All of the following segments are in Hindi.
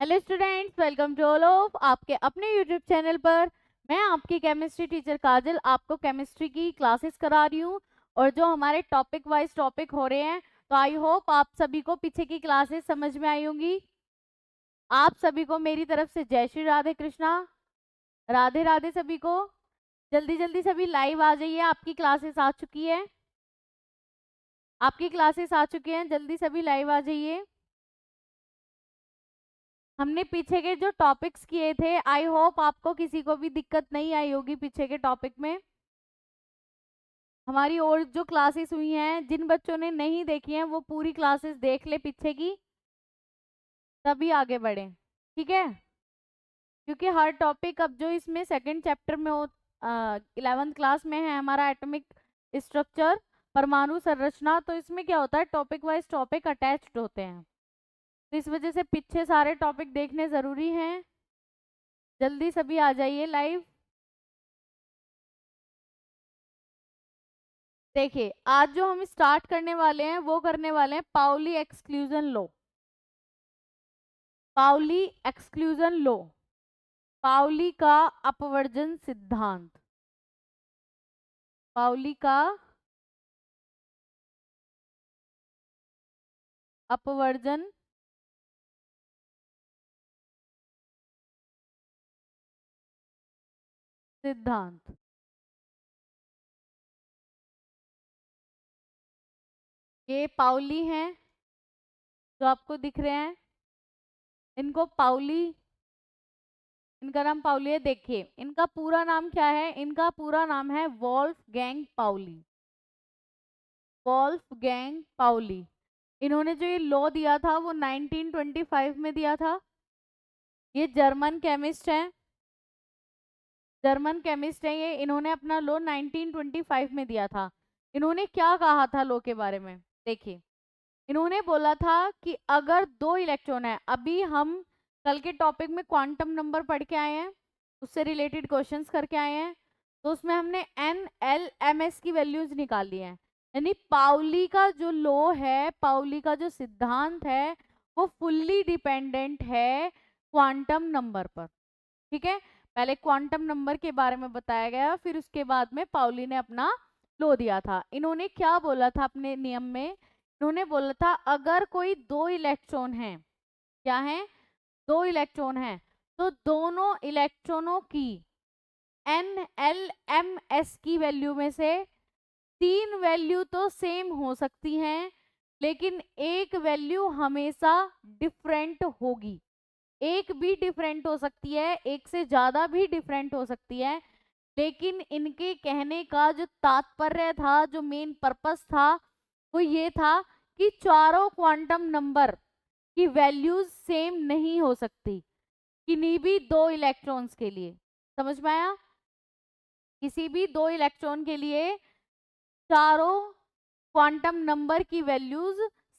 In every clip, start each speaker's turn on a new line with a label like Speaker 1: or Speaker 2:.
Speaker 1: Hello students, welcome to all of आपके अपने यूट्यूब चैनल पर। मैं आपकी केमिस्ट्री टीचर काजल आपको केमिस्ट्री की क्लासेस करा रही हूँ। और जो हमारे टॉपिक वाइज टॉपिक हो रहे हैं, तो आई होप आप सभी को पीछे की क्लासेस समझ में आई होंगी। आप सभी को मेरी तरफ से जय श्री राधे कृष्णा, राधे राधे सभी को। जल्दी जल्दी सभी लाइव आ जाइए, आपकी क्लासेस आ चुकी है, आपकी क्लासेस आ चुकी हैं, जल्दी सभी लाइव आ जाइए। हमने पीछे के जो टॉपिक्स किए थे, आई होप आपको किसी को भी दिक्कत नहीं आई होगी पीछे के टॉपिक में। हमारी और जो क्लासेस हुई हैं, जिन बच्चों ने नहीं देखी हैं वो पूरी क्लासेस देख ले पीछे की, तभी आगे बढ़े, ठीक है। क्योंकि हर टॉपिक अब जो इसमें सेकंड चैप्टर में हो, 11th क्लास में है हमारा एटॉमिक स्ट्रक्चर, परमाणु संरचना, तो इसमें क्या होता है, टॉपिक वाइज टॉपिक अटैच्ड होते हैं, तो इस वजह से पीछे सारे टॉपिक देखने जरूरी हैं। जल्दी सभी आ जाइए लाइव। देखिए, आज जो हम स्टार्ट करने वाले हैं वो करने वाले हैं Pauli exclusion law. Pauli exclusion law, Pauli का अपवर्जन सिद्धांत, पाउली का अपवर्जन सिद्धांत। ये पाउली हैं जो आपको दिख रहे हैं, इनको पाउली, इनका नाम पाउली है। देखिए, इनका पूरा नाम क्या है, इनका पूरा नाम है वोल्फगैंग पाउली, वोल्फगैंग पाउली। इन्होंने जो ये लॉ दिया था वो 1925 में दिया था। ये जर्मन केमिस्ट हैं, जर्मन केमिस्ट है ये। इन्होंने अपना लॉ 1925 में दिया था। इन्होंने क्या कहा था लॉ के बारे में, देखिए। इन्होंने बोला था कि अगर दो इलेक्ट्रॉन है, अभी हम कल के टॉपिक में क्वांटम नंबर पढ़ के आए हैं, उससे रिलेटेड क्वेश्चंस करके आए हैं, तो उसमें हमने एन एल एम एस की वैल्यूज निकाली हैं। यानी पाउली का जो लॉ है, पाउली का जो सिद्धांत है, वो फुल्ली डिपेंडेंट है क्वांटम नंबर पर, ठीक है। पहले क्वांटम नंबर के बारे में बताया गया, फिर उसके बाद में पाउली ने अपना लो दिया था। इन्होंने क्या बोला था अपने नियम में, इन्होंने बोला था अगर कोई दो इलेक्ट्रॉन है, क्या है, दो इलेक्ट्रॉन है, तो दोनों इलेक्ट्रॉनों की एन एल एम एस की वैल्यू में से तीन वैल्यू तो सेम हो सकती हैं, लेकिन एक वैल्यू हमेशा डिफरेंट होगी। एक भी डिफरेंट हो सकती है, एक से ज्यादा भी डिफरेंट हो सकती है, लेकिन इनके कहने का जो तात्पर्य था, जो मेन पर्पस था, वो ये था कि चारों क्वांटम नंबर की वैल्यूज सेम नहीं हो सकती किन्हीं भी दो इलेक्ट्रॉन्स के लिए। समझ में आया? किसी भी दो इलेक्ट्रॉन के लिए चारों क्वांटम नंबर की वैल्यूज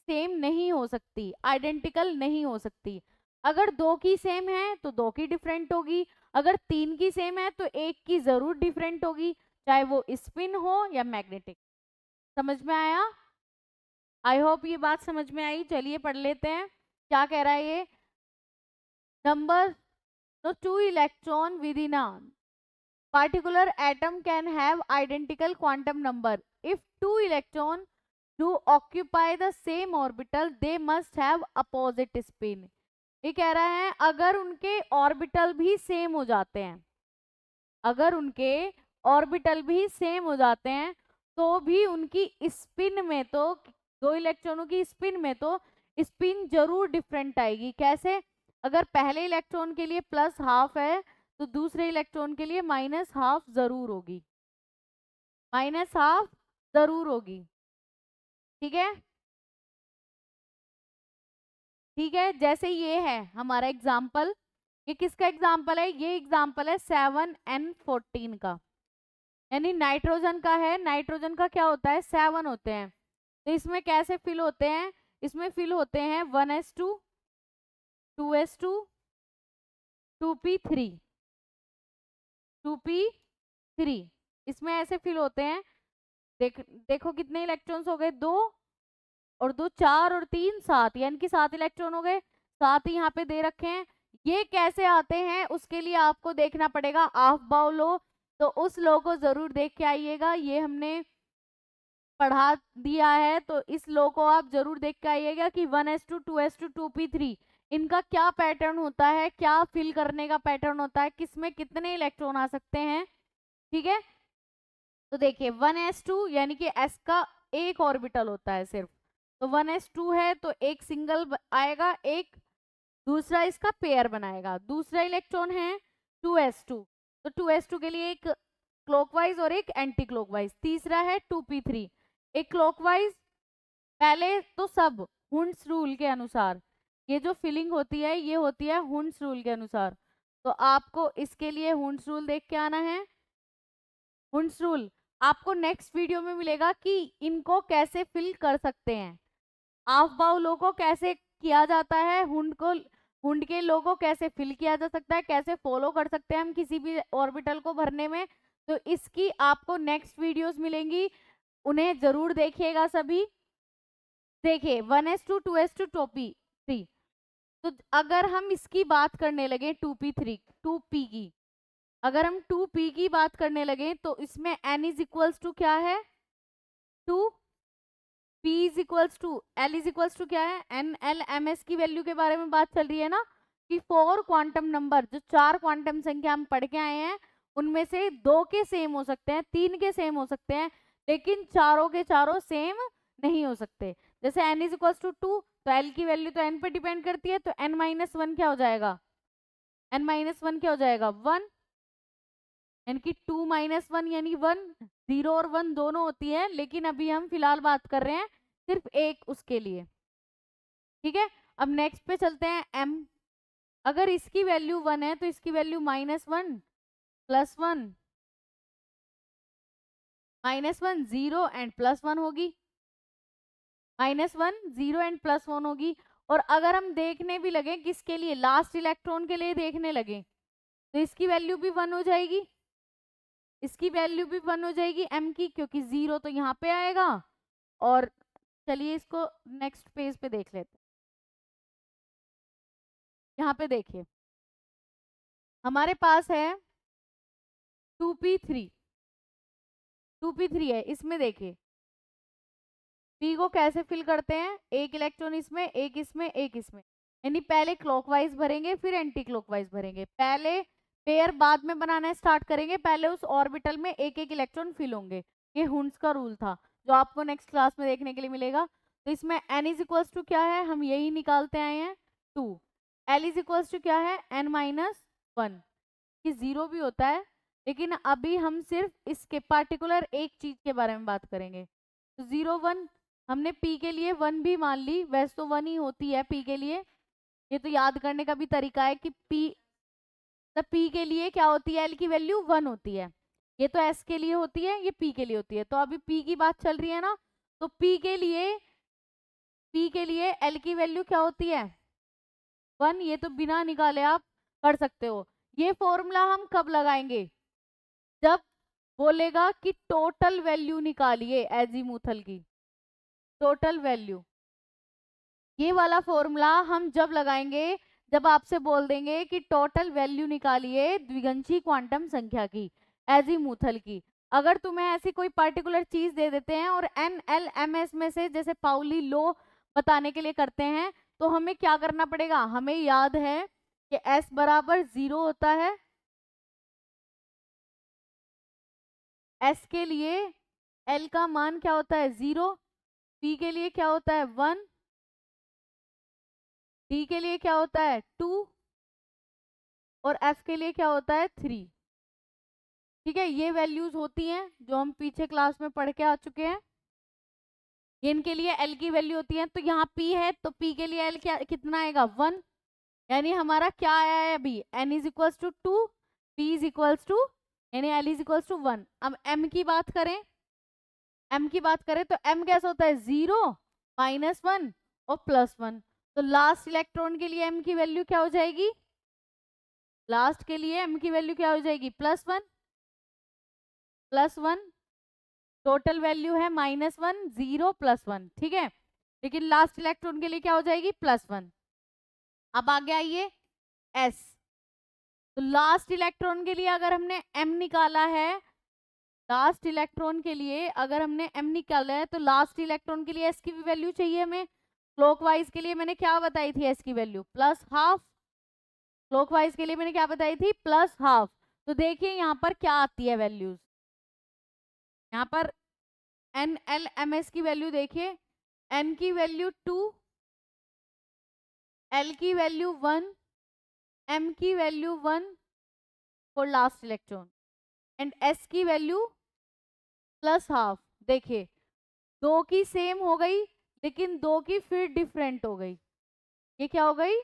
Speaker 1: सेम नहीं हो सकती, आइडेंटिकल नहीं हो सकती। अगर दो की सेम है तो दो की डिफरेंट होगी, अगर तीन की सेम है तो एक की जरूर डिफरेंट होगी, चाहे वो स्पिन हो या मैग्नेटिक। समझ में आया? आई होप ये बात समझ में आई। चलिए पढ़ लेते हैं क्या कह रहा है ये। नंबर, तो two electron with in a particular atom can have identical quantum number. If two electrons do occupy the same orbital, they must have opposite spin. ये कह रहा है अगर उनके ऑर्बिटल भी सेम हो जाते हैं, अगर उनके ऑर्बिटल भी सेम हो जाते हैं, तो भी उनकी स्पिन में, तो दो इलेक्ट्रॉनों की स्पिन में तो स्पिन जरूर डिफरेंट आएगी। कैसे? अगर पहले इलेक्ट्रॉन के लिए प्लस हाफ है, तो दूसरे इलेक्ट्रॉन के लिए माइनस हाफ जरूर होगी, माइनस हाफ जरूर होगी, ठीक है। ठीक है, जैसे ये है हमारा एग्जाम्पल, ये किसका एग्जाम्पल है, ये एग्जाम्पल है 7n14 का, यानी नाइट्रोजन का है। नाइट्रोजन का क्या होता है, 7 होते हैं, तो इसमें कैसे फिल होते हैं, इसमें फिल होते हैं 1s2, 2s2, 2p3, 2p3, इसमें ऐसे फिल होते हैं। देखो कितने इलेक्ट्रॉन्स हो गए, दो और दो चार और तीन सात, यानी कि 7 इलेक्ट्रॉन हो गए। साथ ही यहाँ पे दे रखे हैं। ये कैसे आते हैं उसके लिए आपको देखना पड़ेगा ऑफ-बाउ लॉ, तो उस लॉ को जरूर देख के आइएगा। ये हमने पढ़ा दिया है, तो इस लॉ को आप जरूर देख के आइएगा कि 1s2 2s2 2p3 इनका क्या पैटर्न होता है, क्या फिल करने का पैटर्न होता है, किसमें कितने इलेक्ट्रॉन आ सकते हैं। ठीक है, तो देखिए 1s2 यानी कि s का एक ऑर्बिटल होता है सिर्फ, तो 1s2 है तो एक सिंगल आएगा, एक दूसरा इसका पेयर बनाएगा। दूसरा इलेक्ट्रॉन है 2s2, तो 2s2 के लिए एक क्लॉकवाइज और एक एंटी क्लॉकवाइज। तीसरा है 2p3, एक क्लॉकवाइज। पहले तो सब हुंड्स रूल के अनुसार, ये जो फिलिंग होती है ये होती है हुंड्स रूल के अनुसार, तो आपको इसके लिए हुंड्स रूल देख के आना है। हुंड्स रूल आपको नेक्स्ट वीडियो में मिलेगा कि इनको कैसे फिल कर सकते हैं, ऑफ-बाउ लॉ को कैसे किया जाता है, हुंड के लॉ को कैसे फिल किया जा सकता है, कैसे फॉलो कर सकते हैं हम किसी भी ऑर्बिटल को भरने में। तो इसकी आपको नेक्स्ट वीडियोस मिलेंगी, उन्हें जरूर देखिएगा सभी। देखिए 1s2 2s2 2p3, तो अगर हम इसकी बात करने लगे 2p की, अगर हम 2p की बात करने लगे तो इसमें n इज इक्वल्स टू क्या है 2, p is equals to l is equals to क्या है n l m s की वैल्यू के बारे में बात चल रही है ना, कि 4 क्वांटम नंबर, जो 4 क्वांटम संख्या हम पढ़ के आए हैं उनमें से 2 के सेम हो सकते हैं, 3 के सेम हो सकते हैं, लेकिन चारों के चारों सेम नहीं हो सकते। जैसे n इज इक्वल्स टू 2, तो l की वैल्यू तो n पे डिपेंड करती है, तो n माइनस 1 क्या हो जाएगा, n माइनस 1 क्या हो जाएगा 1, यानी कि 2 माइनस 1 यानी 1, 0 और 1 दोनों होती है, लेकिन अभी हम फिलहाल बात कर रहे हैं सिर्फ एक उसके लिए। ठीक है, अब नेक्स्ट पे चलते हैं m। अगर इसकी वैल्यू 1 है तो इसकी वैल्यू -1 +1 -1 0 एंड +1 होगी, -1 0 एंड +1 होगी। और अगर हम देखने भी लगे किसके लिए, लास्ट इलेक्ट्रॉन के लिए देखने लगे, तो इसकी वैल्यू भी 1 हो जाएगी, इसकी वैल्यू भी 1 हो जाएगी m की, क्योंकि 0 तो यहाँ पे आएगा। और चलिए इसको नेक्स्ट पेज पे देख लेते हैं। यहाँ पे देखिए हमारे पास है 2p3, 2p3 है, इसमें देखिए p को कैसे फिल करते हैं, एक इलेक्ट्रॉन इसमें, एक इसमें, एक इसमें, यानी पहले क्लॉकवाइज भरेंगे फिर एंटी क्लॉकवाइज भरेंगे, पहले पेयर बाद में बनाना स्टार्ट करेंगे, पहले उस ऑर्बिटल में एक एक इलेक्ट्रॉन फिल होंगे। ये हुंड्स का रूल था जो आपको नेक्स्ट क्लास में देखने के लिए मिलेगा। तो इसमें n इज इक्वल्स टू क्या है, हम यही निकालते आए हैं 2, l इज इक्वल्स टू क्या है n माइनस 1, कि 0 भी होता है, लेकिन अभी हम सिर्फ इसके पार्टिकुलर एक चीज के बारे में बात करेंगे। तो 0 1 हमने p के लिए 1 भी मान ली, वैसे तो 1 ही होती है p के लिए, ये तो याद करने का भी तरीका है कि p के लिए क्या होती है, l की वैल्यू 1 होती है, ये तो s के लिए होती है, ये p के लिए होती है। तो अभी p की बात चल रही है ना, तो p के लिए l की वैल्यू क्या होती है 1, ये तो बिना निकाले आप कर सकते हो। ये फॉर्मूला हम कब लगाएंगे, जब बोलेगा कि टोटल वैल्यू निकालिए एजीमुथल की, टोटल वैल्यू, ये वाला फॉर्मूला हम जब लगाएंगे जब आपसे बोल देंगे कि टोटल वैल्यू निकालिए द्विगंशी क्वांटम संख्या की, एजीमुथल की। अगर तुम्हें ऐसी कोई पर्टिकुलर चीज दे देते हैं और NLMS में से जैसे पाउली लॉ बताने के लिए करते हैं, तो हमें क्या करना पड़ेगा, हमें याद है कि S बराबर 0 होता है, S के लिए L का मान क्या होता है 0, P के लिए क्या होता है 1, D के लिए क्या होता है 2 और F के लिए क्या होता है 3। ठीक है, ये वैल्यूज होती हैं जो हम पीछे क्लास में पढ़ के आ चुके हैं। इनके लिए L की वैल्यू होती है, तो यहाँ P है तो P के लिए L क्या कितना आएगा 1, यानी हमारा क्या आया है अभी n is equals to 2, p is equals to, यानी l इज इक्वल्स टू 1। अब m की बात करें, m की बात करें तो m कैसा होता है 0 -1 और +1, तो लास्ट इलेक्ट्रॉन के लिए m की वैल्यू क्या हो जाएगी, लास्ट के लिए m की वैल्यू क्या हो जाएगी +1, टोटल वैल्यू है -1 0 +1, ठीक है, लेकिन लास्ट इलेक्ट्रॉन के लिए क्या हो जाएगी +1। अब आगे आइए s, तो लास्ट इलेक्ट्रॉन के लिए अगर हमने m निकाला है, लास्ट इलेक्ट्रॉन के लिए अगर हमने m निकाला है, तो लास्ट इलेक्ट्रॉन के लिए s की भी वैल्यू चाहिए हमें। क्लॉकवाइज के लिए मैंने क्या बताई थी, s की वैल्यू +½ क्लॉकवाइज के लिए मैंने क्या बताई थी, +½ तो देखिए यहाँ पर क्या आती है वैल्यूज, यहाँ पर NLMS की वैल्यू देखिए, n की वैल्यू 2, l की वैल्यू 1, m की value 1 for last electron and s की वैल्यू +½ देखिए 2 की सेम हो गई, लेकिन 2 की फिर डिफरेंट हो गई, ये क्या हो गई,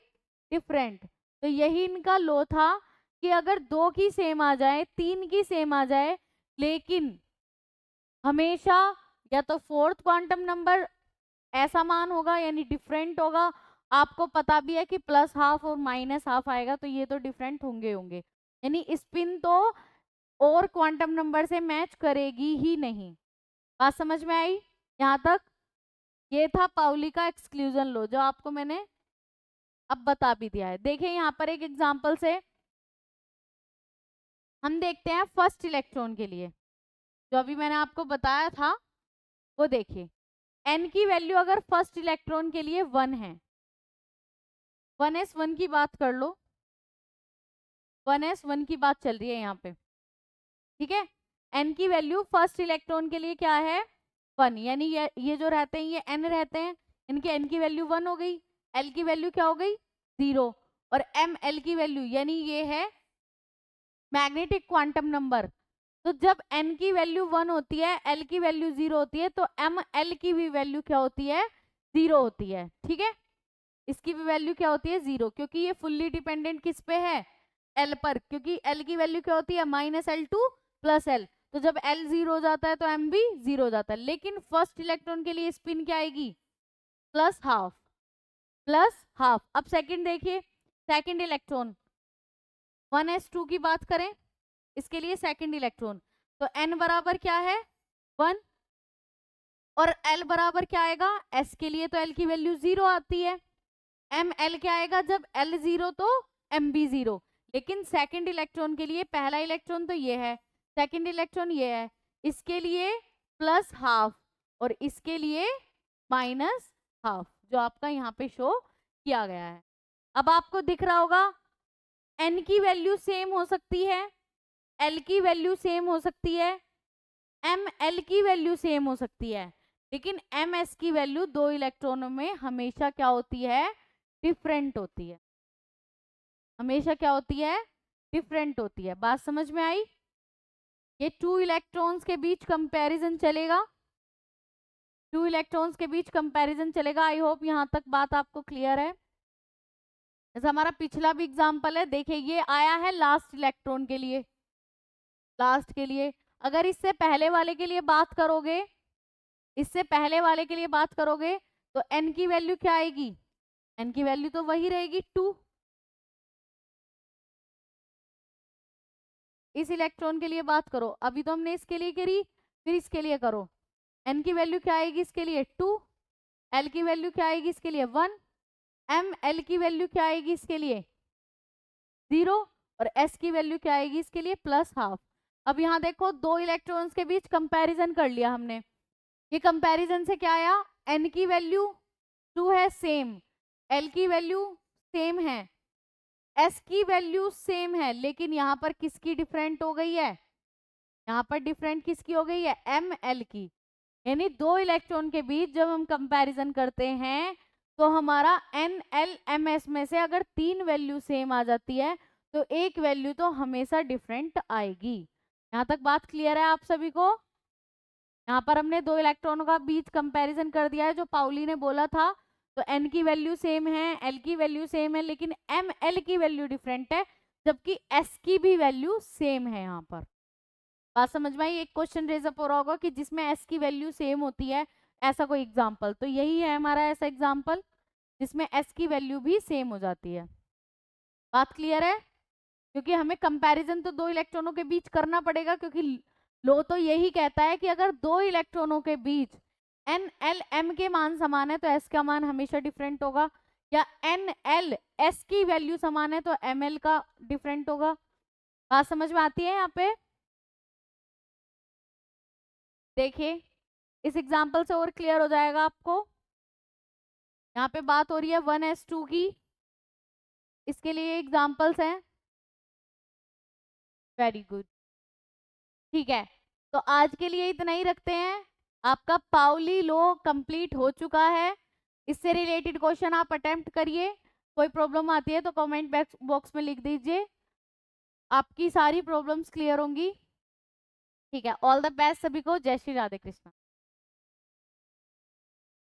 Speaker 1: डिफरेंट। तो यही इनका लो था कि अगर 2 की सेम आ जाए, 3 की सेम आ जाए, लेकिन हमेशा या तो फोर्थ क्वांटम नंबर ऐसा मान होगा यानी डिफरेंट होगा, आपको पता भी है कि +½ और -½ आएगा, तो ये तो डिफरेंट होंगे होंगे, यानी स्पिन तो और क्वांटम नंबर से मैच करेगी ही नहीं। बात समझ में आई यहाँ तक? ये था पाउली का एक्सक्लूजन लो, जो आपको मैंने अब बता भी दिया है। देखिए यहाँ पर एक एग्जांपल से हम देखते हैं फर्स्ट इलेक्ट्रॉन के लिए, जो अभी मैंने आपको बताया था वो देखिए। n की वैल्यू अगर फर्स्ट इलेक्ट्रॉन के लिए 1 है, 1s1 की बात कर लो, 1s1 की बात चल रही है यहाँ पे, ठीक है। n की वैल्यू फर्स्ट इलेक्ट्रॉन के लिए क्या है, 1, यानी ये जो रहते हैं ये n रहते हैं, इनके n की वैल्यू 1 हो गई, l की वैल्यू क्या हो गई 0, और ml की वैल्यू यानी ये है मैग्नेटिक क्वांटम नंबर। तो जब n की वैल्यू 1 होती है, l की वैल्यू 0 होती है, तो ml की भी वैल्यू क्या होती है, 0 होती है, ठीक है। इसकी भी वैल्यू क्या होती है 0, क्योंकि ये फुल्ली डिपेंडेंट किस पे है, l पर, क्योंकि l की वैल्यू क्या होती है -L2 + l, तो जब l 0 हो जाता है तो m भी 0 हो जाता है। लेकिन फर्स्ट इलेक्ट्रॉन के लिए स्पिन क्या आएगी, +½ अब सेकंड देखिए, सेकंड इलेक्ट्रॉन 1s2 की बात करें, इसके लिए सेकंड इलेक्ट्रॉन, तो n बराबर क्या है 1, और l बराबर क्या आएगा, s के लिए तो l की वैल्यू 0 आती है, ml क्या आएगा, जब l 0 तो m भी 0। लेकिन सेकंड इलेक्ट्रॉन के लिए, पहला इलेक्ट्रॉन तो ये है, सेकंड इलेक्ट्रॉन ये है, इसके लिए +½ और इसके लिए -½ जो आपका यहाँ पे शो किया गया है। अब आपको दिख रहा होगा n की वैल्यू सेम हो सकती है, l की वैल्यू सेम हो सकती है, ml की वैल्यू सेम हो सकती है, लेकिन ms की वैल्यू 2 इलेक्ट्रॉनों में हमेशा क्या होती है, डिफरेंट होती है, हमेशा क्या होती है, डिफरेंट होती है। बात समझ में आई? ये 2 इलेक्ट्रॉन्स के बीच कंपैरिजन चलेगा, 2 इलेक्ट्रॉन्स के बीच कंपैरिजन चलेगा। आई होप यहाँ तक बात आपको क्लियर है। जैसे हमारा पिछला भी एग्जांपल है, देखिए ये आया है लास्ट इलेक्ट्रॉन के लिए, लास्ट के लिए अगर इससे पहले वाले के लिए बात करोगे, इससे पहले वाले के लिए बात करोगे, तो n की वैल्यू क्या आएगी, n की वैल्यू तो वही रहेगी 2। इस इलेक्ट्रॉन के लिए बात करो, अभी तो हमने इसके लिए करी, फिर इसके लिए करो, n की वैल्यू क्या आएगी इसके लिए 2, l की वैल्यू क्या आएगी इसके लिए 1, ml की वैल्यू क्या आएगी इसके लिए 0, और s की वैल्यू क्या आएगी इसके लिए +½ अब यहाँ देखो 2 इलेक्ट्रॉन्स के बीच कंपैरिजन कर लिया हमने, ये कंपैरिजन से क्या आया, n की वैल्यू 2 है सेम, l की वैल्यू सेम है, s की वैल्यू सेम है, लेकिन यहाँ पर किसकी डिफरेंट हो गई है, यहाँ पर डिफरेंट किसकी हो गई है, ml की। यानी 2 इलेक्ट्रॉन के बीच जब हम कंपैरिजन करते हैं तो हमारा NLMS में से अगर 3 वैल्यू सेम आ जाती है तो एक वैल्यू तो हमेशा डिफरेंट आएगी। यहाँ तक बात क्लियर है आप सभी को? यहाँ पर हमने 2 इलेक्ट्रॉनों का बीच कंपैरिजन कर दिया है, जो पाउली ने बोला था। तो n की वैल्यू सेम है, l की वैल्यू सेम है, लेकिन ml की वैल्यू डिफरेंट है, जबकि s की भी वैल्यू सेम है। यहाँ पर बात समझ में आई? एक क्वेश्चन रेज अप हो रहा होगा कि जिसमें s की वैल्यू सेम होती है, ऐसा कोई एग्जाम्पल, तो यही है हमारा ऐसा एग्जाम्पल जिसमें s की वैल्यू भी सेम हो जाती है। बात क्लियर है? क्योंकि हमें कंपैरिजन तो 2 इलेक्ट्रॉनों के बीच करना पड़ेगा, क्योंकि लो तो यही कहता है कि अगर 2 इलेक्ट्रॉनों के बीच n l m के मान समान है तो s का मान हमेशा डिफरेंट होगा, या n l एस की वैल्यू समान है तो ml का डिफरेंट होगा। बात समझ में आती है यहाँ पे? देखिए इस एग्जाम्पल से और क्लियर हो जाएगा आपको। यहाँ पे बात हो रही है 1s2 की, इसके लिए एग्जाम्पल्स हैं। वेरी गुड, ठीक है। तो आज के लिए इतना ही रखते हैं। आपका पाउली लॉ कंप्लीट हो चुका है। इससे रिलेटेड क्वेश्चन आप अटेम्प्ट करिए। कोई प्रॉब्लम आती है तो कमेंट बॉक्स में लिख दीजिए, आपकी सारी प्रॉब्लम्स क्लियर होंगी। ठीक है, ऑल द बेस्ट सभी को। जय श्री राधे कृष्ण।